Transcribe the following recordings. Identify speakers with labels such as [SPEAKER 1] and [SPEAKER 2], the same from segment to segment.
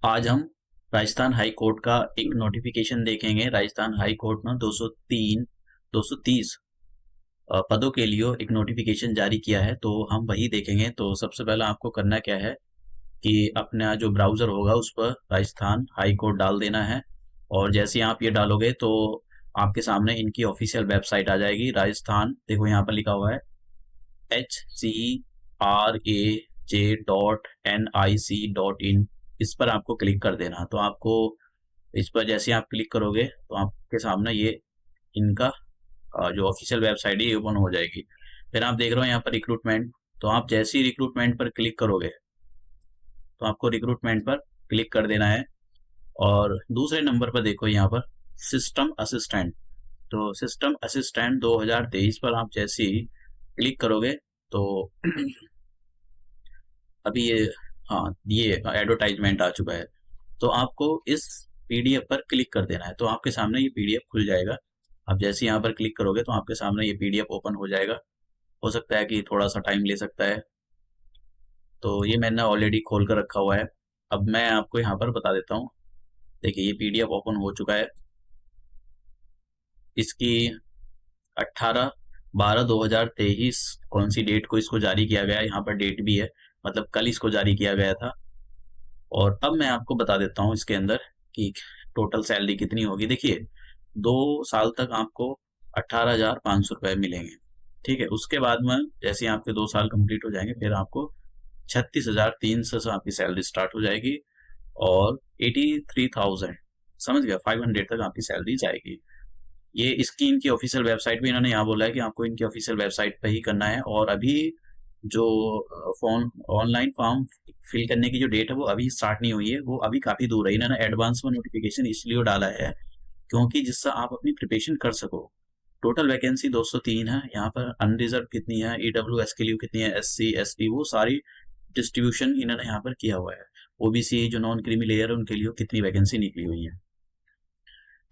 [SPEAKER 1] आज हम Rajasthan high court का एक नोटिफिकेशन देखेंगे। राजस्थान हाई कोर्ट में 230 पदों के लिए एक नोटिफिकेशन जारी किया है, तो हम वही देखेंगे। तो सबसे पहला आपको करना क्या है कि अपना जो ब्राउज़र होगा उस पर राजस्थान हाई कोर्ट डाल देना है। और जैसे ही आप ये डालोगे तो आपके सामने इनकी ऑफिशियल वेबसाइट आ जाएगी। राजस्थान, देखो यहाँ पर लिखा हुआ है HCRAJ.NIC.in। इस पर आपको क्लिक कर देना। तो आपको इस पर जैसे आप क्लिक करोगे तो आपके सामने ये इनका जो ऑफिशियल वेबसाइट है ये ओपन हो जाएगी। फिर आप देख रहे हो यहाँ पर रिक्रूटमेंट। तो आप जैसे ही रिक्रूटमेंट पर क्लिक करोगे तो आपको रिक्रूटमेंट पर क्लिक कर देना है। और दूसरे नंबर पर देखो यहाँ पर सिस्टम असिस्टेंट। तो सिस्टम असिस्टेंट 2023 पर आप जैसे ही क्लिक करोगे तो अभी ये, हाँ, ये एडवर्टाइजमेंट आ चुका है। तो आपको इस पीडीएफ पर क्लिक कर देना है। तो आपके सामने ये पीडीएफ खुल जाएगा। आप जैसे यहाँ पर क्लिक करोगे तो आपके सामने ये पीडीएफ ओपन हो जाएगा। हो सकता है कि थोड़ा सा टाइम ले सकता है। तो ये मैंने ऑलरेडी खोल कर रखा हुआ है। अब मैं आपको यहाँ पर बता देता हूँ। देखिए ये पीडीएफ ओपन हो चुका है। इसकी 18/12/2023 कौन सी डेट को इसको जारी किया गया है, यहाँ पर डेट भी है, मतलब कल इसको जारी किया गया था। और अब मैं आपको बता देता हूँ इसके अंदर कि टोटल सैलरी कितनी होगी। देखिए 2 साल तक आपको 18,500 रुपये मिलेंगे। ठीक है, उसके बाद में जैसे ही आपके 2 साल कंप्लीट हो जाएंगे फिर आपको 36,300 से आपकी सैलरी स्टार्ट हो जाएगी। और 83,000, समझ गया, 500 तक आपकी सैलरी जाएगी। ये इसकी इनकी ऑफिशियल वेबसाइट भी इन्होंने यहाँ बोला है कि आपको इनकी ऑफिशियल वेबसाइट पे ही करना है। और अभी जो फॉर्म ऑनलाइन फॉर्म फिल करने की जो डेट है वो अभी स्टार्ट नहीं हुई है, वो अभी काफी दूर है। इन्होंने एडवांस में नोटिफिकेशन इसलिए डाला है क्योंकि जिससे आप अपनी प्रिपरेशन कर सको। टोटल वैकेंसी 203 है। यहाँ पर अनरिजर्व कितनी है, ईडब्ल्यूएस के लिए कितनी है, SC ST, वो सारी डिस्ट्रीब्यूशन इन्होंने यहाँ पर किया हुआ है। OBC जो नॉन क्रीमी लेयर है उनके लिए कितनी वैकेंसी निकली हुई है।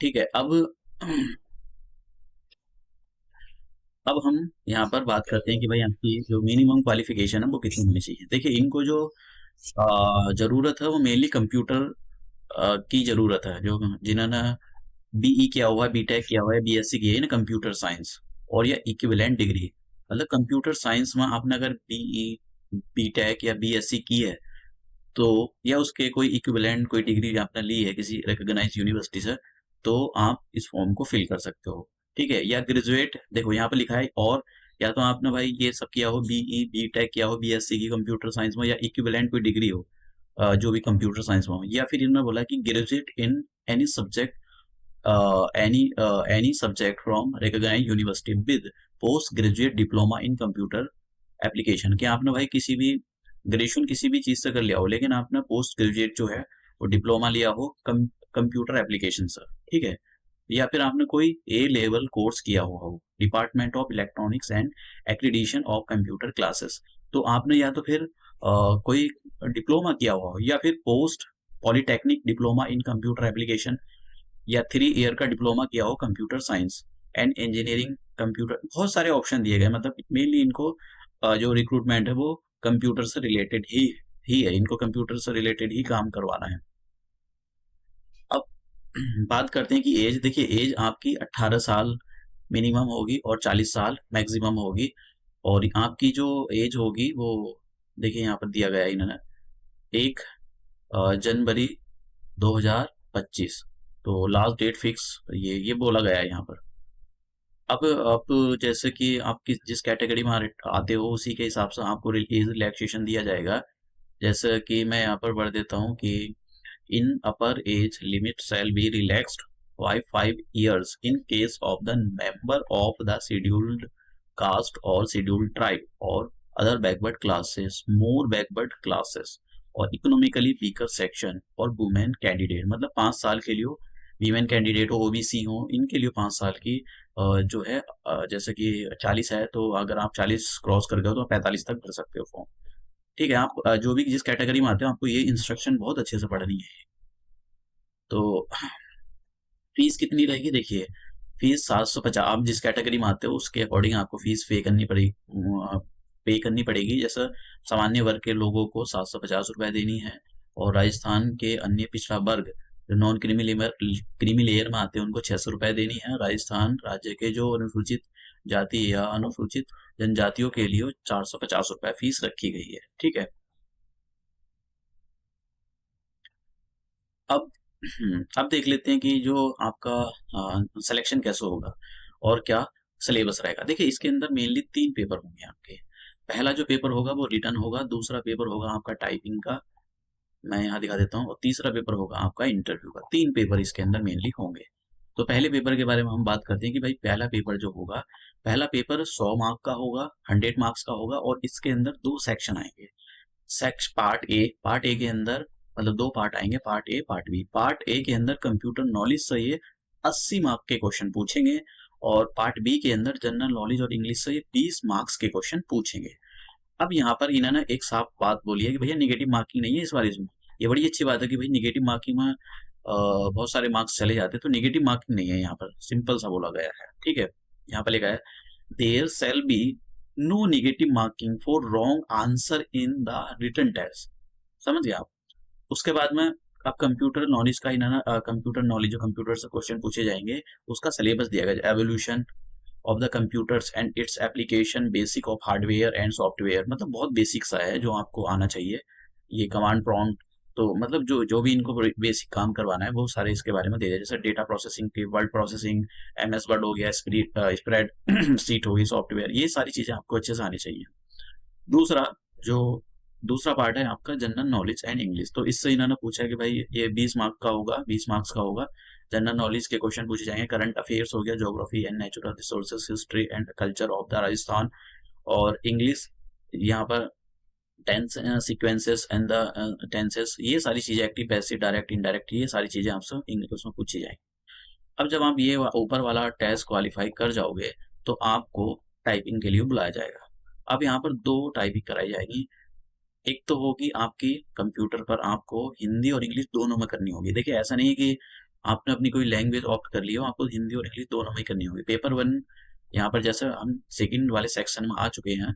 [SPEAKER 1] ठीक है, अब हम यहाँ पर बात करते हैं कि भाई आपकी जो मिनिमम क्वालिफिकेशन है वो कितनी होनी चाहिए। देखिए इनको जो जरूरत है वो मेनली कंप्यूटर की जरूरत है। जो जिन्होंने BE किया हुआ है, BTech किया हुआ है, BSc किया है ना कंप्यूटर साइंस, और या इक्विवेलेंट डिग्री, मतलब कंप्यूटर साइंस में आपने अगर BE BTech या BSc की है तो, या उसके कोई इक्विवेलेंट कोई डिग्री आपने ली है किसी रिकॉग्नाइज्ड यूनिवर्सिटी से, तो आप इस फॉर्म को फिल कर सकते हो। ठीक है, या ग्रेजुएट, देखो यहाँ पर लिखा है, और या तो आपने भाई ये सब किया हो, BE BTech किया हो BSc की कंप्यूटर साइंस में, या इक्विवेलेंट कोई डिग्री हो जो भी कंप्यूटर साइंस में हो, या फिर इन्होंने बोला कि graduate in any subject any subject from recognized university with post graduate diploma in computer application। कि आपने भाई किसी भी ग्रेजुएशन किसी भी चीज से कर लिया हो, लेकिन आपने पोस्ट ग्रेजुएट जो है वो डिप्लोमा लिया हो कंप्यूटर एप्लीकेशन से। ठीक है, या फिर आपने कोई A लेवल कोर्स किया हुआ हो, department of electronics and accreditation of computer classes. तो आपने या तो फिर कोई डिप्लोमा किया हुआ हो, या फिर post polytechnic diploma in computer application, या 3 ईयर का डिप्लोमा किया हो computer science and engineering computer. बहुत सारे ऑप्शन दिए गए, मतलब मेनली इनको जो रिक्रूटमेंट है वो कंप्यूटर से रिलेटेड ही है। इनको कंप्यूटर से रिलेटेड ही काम करवाना है। अब बात करते हैं कि एज। देखिए एज आपकी 18 साल मिनिमम होगी और 40 साल मैक्सिमम होगी। और आपकी जो एज होगी वो देखिए यहाँ पर दिया गया है इन्होंने 1 जनवरी 2025। तो लास्ट डेट फिक्स ये बोला गया है यहाँ पर। अब जैसे कि आप जिस कैटेगरी में आते हो उसी के हिसाब से आपको एज रिलैक्सेशन दिया जाएगा। जैसे कि मैं यहाँ पर बढ़ देता हूँ कि in upper age limit shall be relaxed by 5 years in case of the member of the scheduled caste और शेड्यूल्ड ट्राइब और other backward classes, more backward classes और इकोनॉमिकली वीकर सेक्शन और वुमेन कैंडिडेट। मतलब 5 साल के लिए women candidate हो, OBC हो, इनके लिए 5 साल की जो है जैसे कि 40 है तो अगर आप 40 क्रॉस कर गए हो तो 45 तक भर सकते हो फॉर्म। ठीक है, आप जो भी जिस कैटेगरी में आते हो आपको ये इंस्ट्रक्शन बहुत अच्छे से पढ़नी है। तो फीस कितनी रहेगी, देखिए फीस 750। आप जिस कैटेगरी में आते हो उसके अकॉर्डिंग आपको फीस पे करनी पड़ेगी। जैसे सामान्य वर्ग के लोगों को 750 रुपए देनी है, और राजस्थान के अन्य पिछड़ा वर्ग जो नॉन क्रीमी लेयर में आते हैं उनको 600 रुपये देनी है। राजस्थान राज्य के जो अनुसूचित जाति या अनुसूचित जनजातियों के लिए 450 रुपये फीस रखी गई है। ठीक है। अब अब देख लेते हैं कि जो आपका सिलेक्शन कैसे होगा और क्या सिलेबस रहेगा। देखिए इसके अंदर मेनली 3 पेपर होंगे आपके। पहला जो पेपर होगा वो रिटन होगा, दूसरा पेपर होगा आपका टाइपिंग का, मैं यहाँ दिखा देता हूँ, और तीसरा पेपर होगा आपका इंटरव्यू का। 3 पेपर इसके अंदर मेनली होंगे। तो पहले पेपर के बारे में हम बात करते हैं कि भाई पहला पेपर जो होगा, पहला पेपर 100 मार्क का होगा, 100 मार्क्स का होगा, और इसके अंदर 2 सेक्शन आएंगे। पार्ट ए के अंदर मतलब 2 पार्ट आएंगे, part A part B. Part A के अंदर कंप्यूटर नॉलेज से ये 80 मार्क के क्वेश्चन पूछेंगे, और पार्ट बी के अंदर जनरल नॉलेज और इंग्लिश से ये 20 मार्क्स के क्वेश्चन पूछेंगे। अब यहाँ पर इन्होंने एक साफ बात बोली है कि भैया निगेटिव मार्किंग नहीं है इस बार इसमें। ये बड़ी अच्छी बात है कि भाई निगेटिव मार्किंग में बहुत सारे मार्क्स चले जाते हैं, तो निगेटिव मार्किंग नहीं है यहाँ पर, सिंपल सा बोला गया है। ठीक है। यहाँ पर लिखा है there shall be no negative marking for wrong answer in the written test. समझ गए आप। उसके बाद में अब कंप्यूटर नॉलेज का इन्होंने कंप्यूटर नॉलेज जो कंप्यूटर से क्वेश्चन पूछे जाएंगे उसका सिलेबस दिया गया, evolution of the computers and its application, basic of hardware and software. मतलब बहुत बेसिक सा है जो आपको आना चाहिए। ये कमांड प्रॉम्प्ट, तो मतलब जो जो भी इनको बेसिक काम करवाना है वो सारे इसके बारे में दे दिया, जैसे डेटा प्रोसेसिंग की, वर्ड प्रोसेसिंग, MS वर्ड हो गया, स्प्रेड शीट होगी, सॉफ्टवेयर, ये सारी चीजें आपको अच्छे से आनी चाहिए। दूसरा जो दूसरा पार्ट है आपका जनरल नॉलेज एंड इंग्लिश। तो इससे इन्होंने पूछा है कि भाई ये 20 मार्क का होगा, 20 मार्क्स का होगा। जनरल नॉलेज के क्वेश्चन पूछे जाएंगे, करंट अफेयर्स हो गया, geography and natural resources, history and culture of the Rajasthan. और इंग्लिश यहाँ पर tense sequences and the tenses, ये सारी चीजें, एक्टिव पैसिव डायरेक्ट इनडायरेक्ट, ये सारी चीजें आपसे इंग्लिश में पूछी जाएंगी। अब जब आप ये ऊपर वाला टेस्ट क्वालिफाई कर जाओगे तो आपको टाइपिंग के लिए बुलाया जाएगा। अब यहाँ पर 2 टाइपिंग कराई जाएगी। एक तो होगी आपकी कंप्यूटर पर आपको हिंदी और इंग्लिश दोनों में करनी होगी। देखिए ऐसा नहीं है कि आपने अपनी कोई लैंग्वेज ऑप्ट कर ली हो, आपको हिंदी और इंग्लिश दोनों में करनी होगी। पेपर 1 यहाँ पर जैसे हम सेकंड वाले सेक्शन में आ चुके हैं,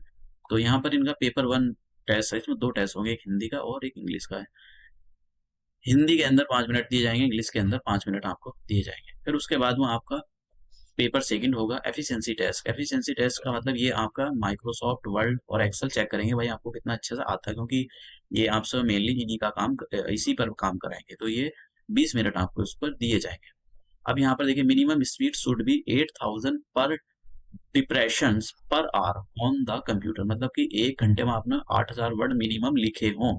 [SPEAKER 1] तो यहाँ पर इनका पेपर 1 टेस्ट है, इसमें 2 टेस्ट होंगे, एक हिंदी का और एक इंग्लिश का है। हिंदी के अंदर 5 मिनट दिए जाएंगे, इंग्लिश के अंदर 5 मिनट आपको दिए जाएंगे। फिर उसके बाद में आपका पेपर सेकंड होगा एफिशिएंसी टेस्ट। एफिशिएंसी टेस्ट का मतलब ये आपका माइक्रोसॉफ्ट वर्ड और एक्सेल चेक करेंगे भाई आपको कितना अच्छे से आता है, क्योंकि ये आपसे मेनली इन्हीं का काम, इसी पर काम कराएंगे। तो ये 20 मिनट आपको उस पर दिए जाएंगे। अब यहाँ पर देखिए मिनिमम स्पीड शुड बी 8000 पर depression per hour on the computer, मतलब कि 1 घंटे में आपने 8000 वर्ड मिनिमम लिखे हों।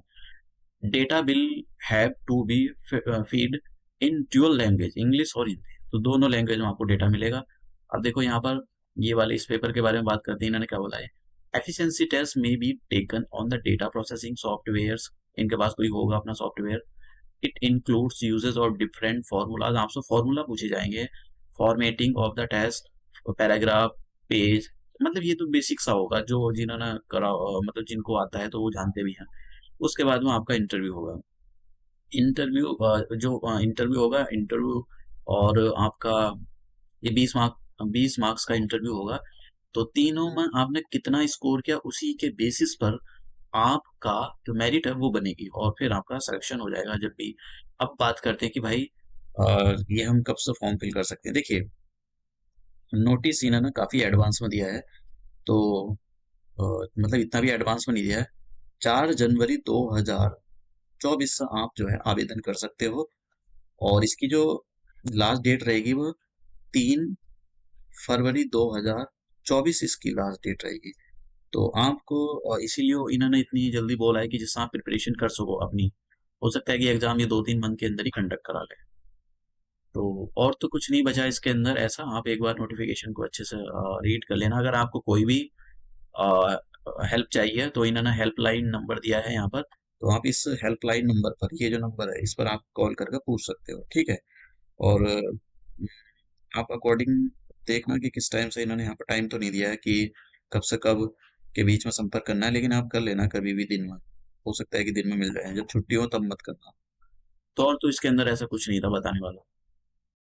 [SPEAKER 1] Data will have to be feed in dual language, English और हिंदी, तो दोनों लैंग्वेज में आपको डेटा मिलेगा। अब देखो यहाँ पर ये वाले इस पेपर के बारे में बात करते हैं, इन्होंने क्या बोला है, एफिशिएंसी टेस्ट में be taken on the data processing software. इनके पास कोई होगा अपना software. It includes uses of different formulas, आपसे फॉर्मूला पूछे जाएंगे, formatting of the test, paragraph, page, मतलब ये तो बेसिक सा होगा जो जिन्होंने करा, मतलब जिनको आता है तो वो जानते भी हैं। उसके बाद में आपका इंटरव्यू होगा। इंटरव्यू होगा, इंटरव्यू और आपका ये 20 मार्क्स का इंटरव्यू होगा। तो तीनों में आपने कितना स्कोर किया उसी के बेसिस पर आपका जो मेरिट है वो बनेगी, और फिर आपका सिलेक्शन हो जाएगा जब भी। अब बात करते हैं कि भाई ये हम कब से फॉर्म फिल कर सकते हैं। देखिए नोटिस इन्होंने काफी एडवांस में दिया है, तो मतलब इतना भी एडवांस में नहीं दिया है। 4 जनवरी 2024 से आप जो है आवेदन कर सकते हो, और इसकी जो लास्ट डेट रहेगी वो 3 फरवरी 2024 इसकी लास्ट डेट रहेगी। तो आपको इसीलिए इन्होंने इतनी जल्दी बोला है कि जिससे आप प्रिपरेशन कर सको अपनी। हो सकता है कि एग्जाम ये 2-3 मंथ के अंदर ही कंडक्ट करा ले। तो और तो कुछ नहीं बचा इसके अंदर ऐसा, आप एक बार नोटिफिकेशन को अच्छे से रीड कर लेना। अगर आपको कोई भी हेल्प चाहिए तो इन्होंने हेल्पलाइन नंबर दिया है यहाँ पर, तो आप इस हेल्पलाइन नंबर पर, ये जो नंबर है इस पर आप कॉल करके पूछ सकते हो। ठीक है। और आप अकॉर्डिंग देखना कि किस टाइम से, इन्होंने यहाँ पर टाइम तो नहीं दिया है कि कब से कब के बीच में संपर्क करना है, लेकिन आप कर लेना कभी भी दिन में, हो सकता है कि दिन में मिल जाए, जब छुट्टी हो तब मत करना। तो और तो इसके अंदर ऐसा कुछ नहीं था बताने वाला।